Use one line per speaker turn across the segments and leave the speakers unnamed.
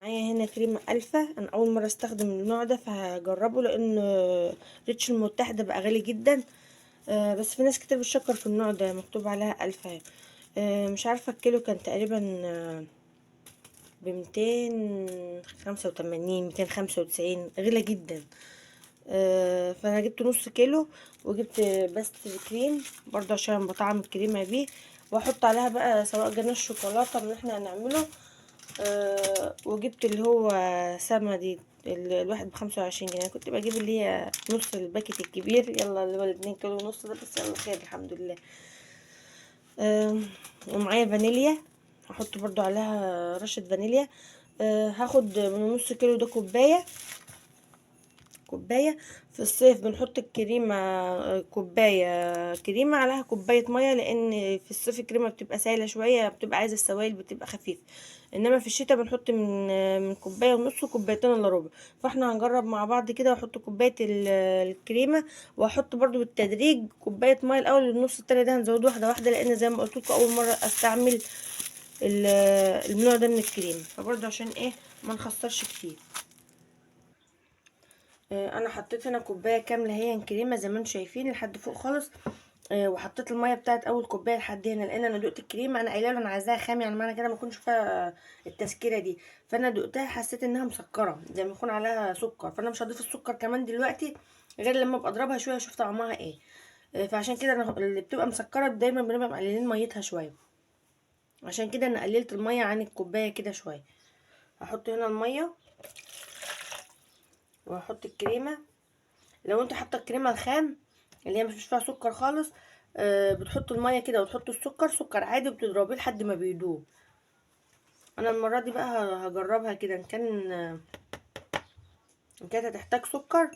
معايا هنا كريمة ألفا. أنا أول مرة استخدم النوع ده فهجربه، لأن ريتش المتحدة بقى غالي جدا. بس في ناس كتير بتشكر في النوع ده، مكتوب عليها ألفا. مش عارفة الكيلو كان تقريبا ب285 295، غالي جدا. فأنا جبت نص كيلو، وجبت باستري كريم برضه عشان بطعم الكريمة بيه، واحط عليها بقى سواء جناش شوكولاتة اللي احنا هنعمله. وجبت اللي هو سما دي، الواحد ب25 جنيه. أنا كنت بجيب اللي هي نص الباكت الكبير، يلا اللي هو 2 كيلو ونص ده، بس يلا خير الحمد لله. ومعايا فانيليا، هحط برضو عليها رشة فانيليا. هاخد من نص كيلو ده كوباية. في الصيف بنحط الكريمة كوباية كريمة عليها كوباية مية، لأن في الصيف الكريمة بتبقى سايلة شوية، بتبقى عايزة السوائل، بتبقى خفيفة. انما في الشتاء بنحط من كوباية ونص كوبايتين الا ربع. فاحنا هنجرب مع بعض كده، واحط كوباية الكريمة، واحط برضو بالتدريج كوباية مية الاول. النص التاني ده هنزود واحدة واحدة، لان زي ما قلت لكم اول مرة استعمل ال- النوع ده من الكريمة، فبرضو عشان ايه ما نخسرش كتير. انا حطيت هنا كوبايه كامله هي كريمه زي ما انتم شايفين لحد فوق خالص. وحطيت الميه بتاعت اول كوبايه لحد هنا، لان انا دقت الكريمه، انا قايله له انا عايزاها خام، يعني معنى كده ما اكونش فيها التسكيره دي. فانا دقتها حسيت انها مسكره زي ما يكون عليها سكر، فانا مش هضيف السكر كمان دلوقتي غير لما ابقى اضربها شويه اشوف طعمها ايه. فعشان كده انا اللي بتبقى مسكره دايما بنبقى مقللين ميتها شويه، عشان كده انا قللت الميه عن الكوبايه كده شويه. هحط هنا الميه وهحط الكريمه. لو انت حاطه الكريمه الخام اللي هي مش فيها سكر خالص، بتحط الميه كده وتحط السكر سكر عادي، وبتضربيه لحد ما بيدوب. انا المره دي بقى هجربها كده، ان كانت هتحتاج سكر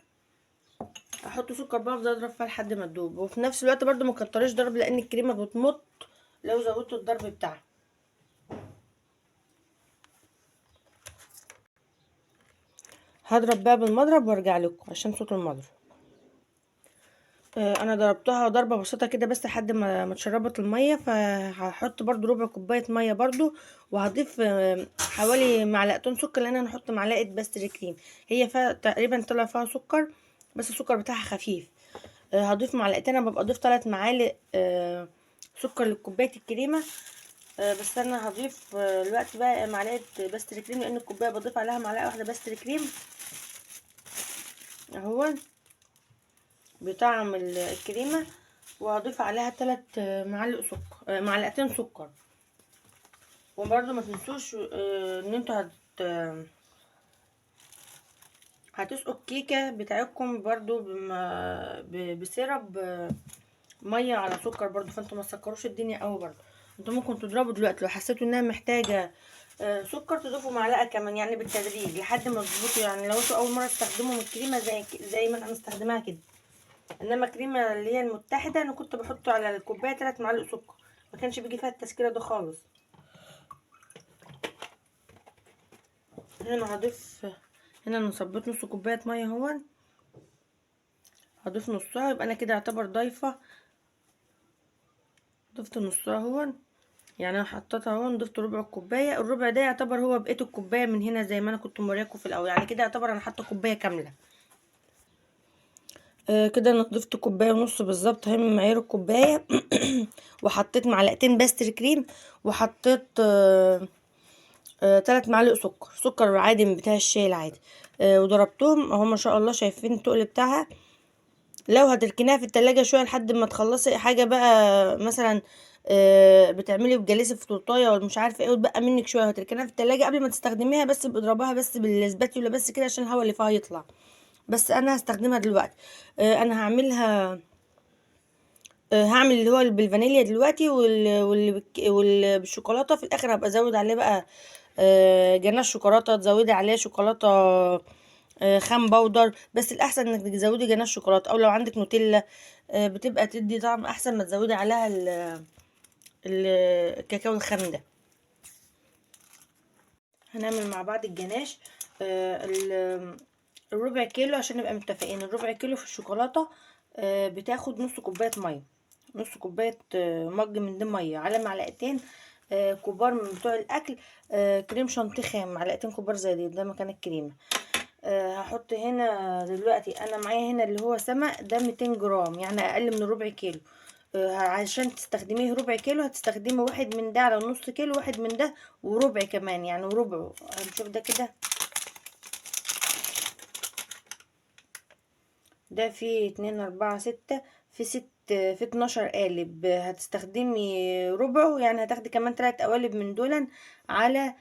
احط سكر بقى، افضل اضرب فيها لحد ما تدوب. وفي نفس الوقت برضو ما كتريش ضرب، لان الكريمه بتمط لو زودت الضرب بتاعها. هضرب بقى بالمضرب وارجع لكم عشان صوت المضرب. انا ضربتها ضربه بسيطه كده بس لحد ما اتشربت الميه، فهحط برضو ربع كوبايه ميه برضو، وهضيف حوالي معلقتين سكر، لان انا هحط معلقه باستري كريم. هي فيها تقريبا طلع فيها سكر، بس السكر بتاعها خفيف. هضيف معلقتين، انا ببقى اضيف 3 معالق سكر لكوبايه الكريمه. بس انا هضيف دلوقتي بقى معلقه باستري كريم، لان الكوبايه بضيف عليها معلقه واحده باستري كريم اهو بطعم الكريمه. وهضيف عليها 3 معالق سكر، معلقتين سكر. وبرده ما تنسوش ان انتوا هتسقوا الكيكه بتاعتكم برضو بسيرب ميه على سكر برضو، فانتوا ما تسكروش الدنيا قوي برضو. انتوا ممكن تضربوا دلوقتي، لو حسيتوا انها محتاجه سكر تضيفوا معلقه كمان، يعني بالتدريج لحد ما تظبطوا. يعني لو انتوا اول مره تستخدموا من الكريمه زي ما انا مستخدماها كده. انما الكريمه اللي هي المتحده انا كنت بحط على الكوبايه 3 معالق سكر، ما كانش بيجي فيها التسكيره ده خالص. هنا هضيف، هنا انا صبيت نص كوبايه ميه اهو، هضيف نصها، يبقى انا كده اعتبر ضفت نصها اهو. يعني انا حطيتها اهو، ضفت ربع الكوبايه، الربع ده يعتبر هو بقيت الكوبايه من هنا زي ما انا كنت موريكم في الاول، يعني كده يعتبر انا حاطه كوبايه كامله. كده انا ضفت كوبايه ونص بالظبط اهي من معيار الكوبايه. وحطيت معلقتين باستري كريم، وحطيت 3 معالق سكر عادي من بتاع الشاي العادي. وضربتهم اهو، ما شاء الله شايفين التقل بتاعها. لو هتركنيها في التلاجة شوية لحد ما تخلصي حاجة بقى، مثلا بتعملي بجليسة في تورتايه ولا مش عارفه ايه، وتبقى منك شويه، هتركنيها في التلاجة قبل ما تستخدميها، بس بتضربها بس بالسباتيولا بس كده عشان الهواء اللي فيها يطلع. بس انا هستخدمها دلوقتي. انا هعملها، هعمل اللي هو بالفانيليا دلوقتي، بالشوكولاته في الاخر هبقى ازود عليه بقى جناش شوكولاته، تزودي عليه شوكولاته خام بودر، بس الاحسن انك تزودي جناش شوكولاته، او لو عندك نوتيلا بتبقى تدي طعم احسن ما تزودي عليها الكاكاو الخام ده. هنعمل مع بعض الجناش. الربع كيلو عشان نبقى متفقين، الربع كيلو في الشوكولاته بتاخد نص كوبايه ميه، نص كوبايه مج من دي ميه على معلقتين كبار من بتوع الاكل، كريم شانتيه خام، معلقتين كبار زي دي، ده مكان الكريمه. هحط هنا دلوقتي، انا معايا هنا اللي هو سمك ده 200 جرام، يعني اقل من ربع كيلو. عشان تستخدميه ربع كيلو هتستخدمي واحد من ده على نص كيلو، واحد من ده وربع كمان، يعني وربعه. هنشوف ده كده، ده فيه 2 4 6، في 12 قالب، هتستخدمي ربعه، يعني هتاخدي كمان 3 قوالب من دولا على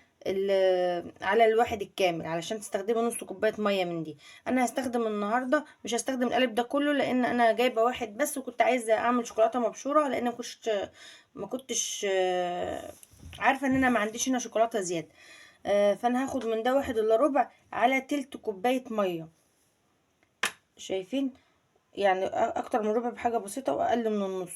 على الواحد الكامل، علشان تستخدمي نص كوبايه ميه من دي. انا هستخدم النهارده، مش هستخدم القالب ده كله، لان انا جايبه واحد بس، وكنت عايزه اعمل شوكولاته مبشوره، لان ما كنتش عارفه ان انا ما عنديش هنا شوكولاته زياده. فانا هاخد من ده واحد الا ربع على تلت كوبايه ميه. شايفين؟ يعني اكتر من ربع بحاجه بسيطه، واقل من النص.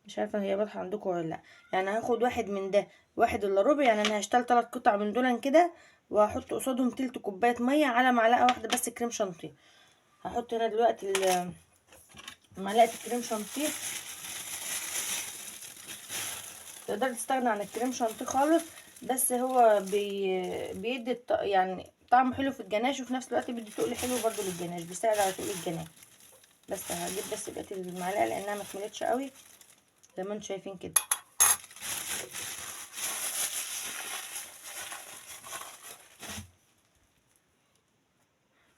مش عارفه هي واضحه عندكم ولا لا. يعني هاخد واحد من ده، واحد الا ربع، يعني انا هشتغل 3 قطع من دول كده، وهحط قصادهم تلت كوبايه ميه على معلقه واحده بس كريم شانتيه. هحط هنا دلوقتي معلقه الكريم شانتيه. تقدر تستغنى عن الكريم شانتيه خالص، بس هو بيدي يعني طعم حلو في الجناش، وفي نفس الوقت بيدي تقل حلو برضو للجناش، بيساعد على تقل الجناش. بس هجيب بس بقيه المعلقه لانها ما كملتش قوي زي ما انتم شايفين كده.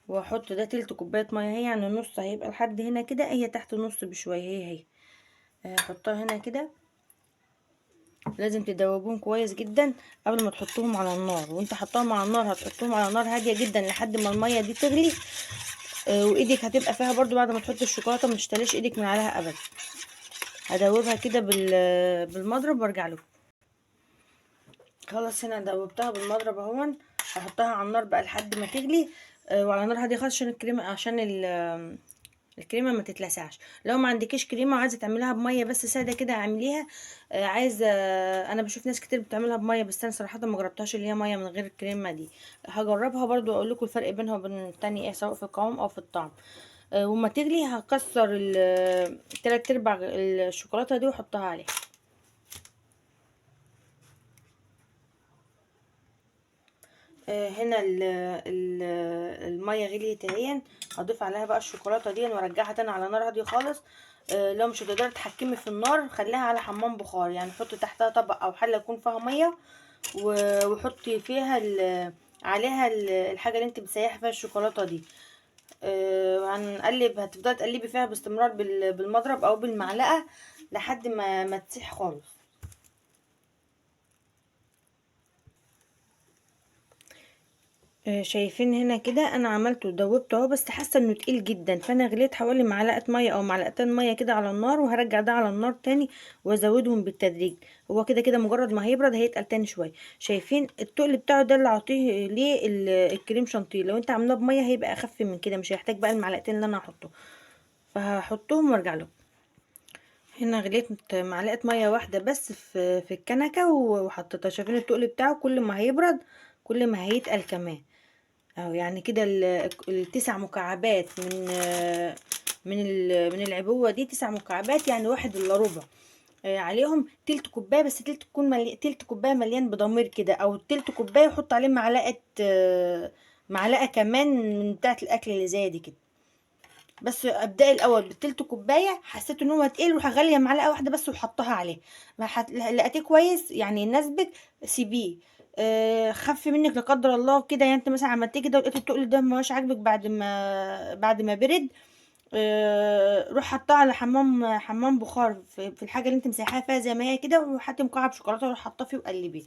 واحط ده تلت كوبايه ميه، هي يعني النص هيبقى لحد هنا كده، هي تحت النص بشويه، هي هحطها هنا كده. لازم تدوبوهم كويس جدا قبل ما تحطوهم على النار، وانت حطاهم على النار هتحطوهم على نار هاديه جدا لحد ما الميه دي تغلي. وايدك هتبقى فيها برضو بعد ما تحط الشوكولاته، ما تشتريش ايدك من عليها ابدا. هدوبها كده بالمضرب وارجع لكم. خلاص هنا دوبتها بالمضرب اهون. هحطها على النار بقى لحد ما تغلي، وعلى نار هاديه خالص، عشان الكريمه، عشان الكريمه ما تتلسعش. لو ما عندكيش كريمه وعايزه تعمليها بميه بس ساده كده اعمليها. عايزه، انا بشوف ناس كتير بتعملها بميه، بس انا صراحه ما جربتهاش اللي هي ميه من غير الكريمه دي. هجربها برضو اقول لكم الفرق بينها وبين التانية ايه، سواء في القوام او في الطعم. وما تغلي هكسر تلات ارباع الشوكولاته دي واحطها عليها. هنا الميه غليت اهي. هضيف عليها بقى الشوكولاته دي وارجعها تاني على نار هاديه خالص. لو مش هتقدري تتحكمي في النار، خليها على حمام بخار، يعني حطي تحتها طبق او حله يكون فيها ميه، وحطي فيها عليها الحاجه اللي انت بتسيحي فيها الشوكولاته دي. هنقلب، هتفضلي تقلبي فيها باستمرار بالمضرب او بالمعلقه لحد ما تسيح خالص. شايفين هنا كده انا عملته دوبته اهو، بس حاسه انه تقيل جدا، فانا غليت حوالي معلقه ميه او معلقتين ميه كده على النار، وهرجع ده على النار تاني وازودهم بالتدريج. هو كده كده مجرد ما هيبرد هيتقل تاني شويه. شايفين التقل بتاعه ده اللي اعطيه ليه الكريم شانتيه، لو انت عاملاه بميه هيبقى اخف من كده، مش هيحتاج بقى المعلقتين اللي انا هحطهم. فهحطهم وارجع لهم. هنا غليت معلقه ميه واحده بس في الكنكه وحطيتها. شايفين التقل بتاعه كل ما هيبرد كل ما هيتقل كمان اهو. يعني كده التسع مكعبات من العبوة دي، 9 مكعبات، يعني واحد الا ربع. عليهم تلت كوباية بس، تلت كوباية مليان بضمير كده، او تلت كوباية وحط عليه معلقة كمان من بتاعة الاكل اللي زي دي كده. بس ابدأي الاول بالتلت كوبايه، حسيت ان هو تقيل وراح غاليه معلقه واحده بس وحطها عليه. ما لقيتيه كويس يعني يناسبك، سيبيه. خف منك لا قدر الله كده، يعني انت مثلا عملتيه كده ولقيت التقل ده ما هوش عاجبك بعد ما برد. روح حطها على حمام بخار في الحاجه اللي انت مسيحاها فيها زي ما هي كده، وحطي مكعب شوكولاته وروح حطاه فيه وقلبيه.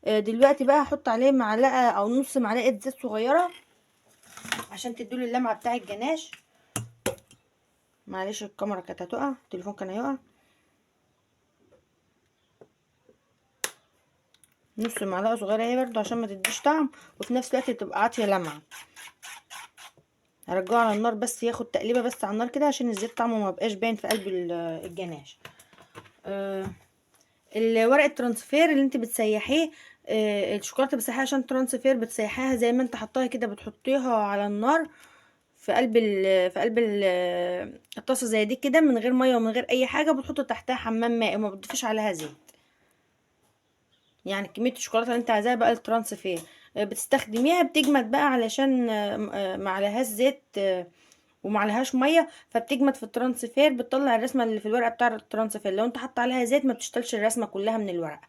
دلوقتي بقى هحط عليه معلقه او نص معلقه زيت صغيره عشان تدوله اللمعه بتاع الجناش. معلش الكاميرا كانت هتقع، التليفون كان هيقع. نص معلقه صغيره اهي برضو عشان ما تديش طعم، وفي نفس الوقت تبقى عاطيه لمعه. هرجعه على النار بس ياخد تقليبه بس على النار كده، عشان الزيت طعمه ما بقاش باين في قلب الجناش. الورق الترانسفير اللي انت بتسيحيه، الشوكولاته بتسيحيها عشان ترانسفير، بتسيحيها زي ما انت حطاها كده، بتحطيها على النار في قلب الطاسه زي دي كده، من غير ميه ومن غير اي حاجه، بتحط تحتها حمام مائي وما بتضيفيش عليها زيت. يعني كمية الشوكولاتة اللي انت عايزاها بقى الترانسفير. بتستخدميها بتجمد بقى علشان معلهاش زيت، ومعلهاش ميه، فبتجمد في الترانسفير، بتطلع الرسمه اللي في الورقه بتاع الترانسفير. لو انت حاطه عليها زيت ما بتشتلش الرسمه كلها من الورقه.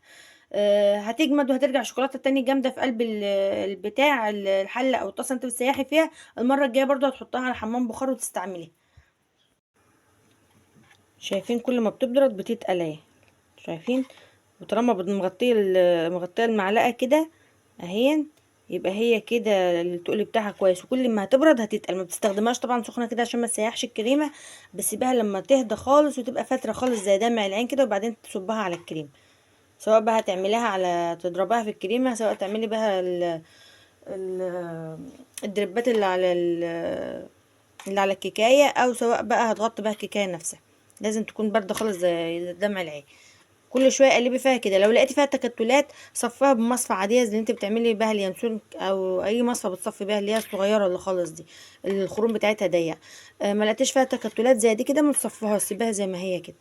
هتجمد وهترجع شوكولاته تاني جامده في قلب البتاع الحله او الطاسه انت بتسيحي فيها. المره الجايه برضو هتحطها على حمام بخار وتستعمليها. شايفين كل ما بتبرد بتتقل اهي، شايفين؟ وطالما مغطيه مغطيه المعلقه كده اهي، يبقى هي كده التقل بتاعها كويس. وكل ما هتبرد هتتقل. ما بتستخدمهاش طبعا سخنه كده عشان ما تسيحش الكريمه، بسيبها لما تهدى خالص وتبقى فتره خالص زي دمع العين كده، وبعدين تصبها على الكريمه. سواء بقى هتعمليها على تضربها في الكريمه، سواء تعملي بها ال الدربات اللي على الكيكايه، او سواء بقى هتغطي بها الكيكايه نفسها. لازم تكون بارده خالص زي دمع العين. كل شويه قلبي فيها كده. لو لقيتي فيها تكتلات صفيها بمصفى عاديه زي اللي انت بتعملي بيها اليانسون، او اي مصفى بتصفي بيها اللي هي الصغيره اللي خالص دي، الخروم بتاعتها ضيق. ما لقيتيش فيها تكتلات زي دي كده، ما تصفيهاش، سيبها زي ما هي كده.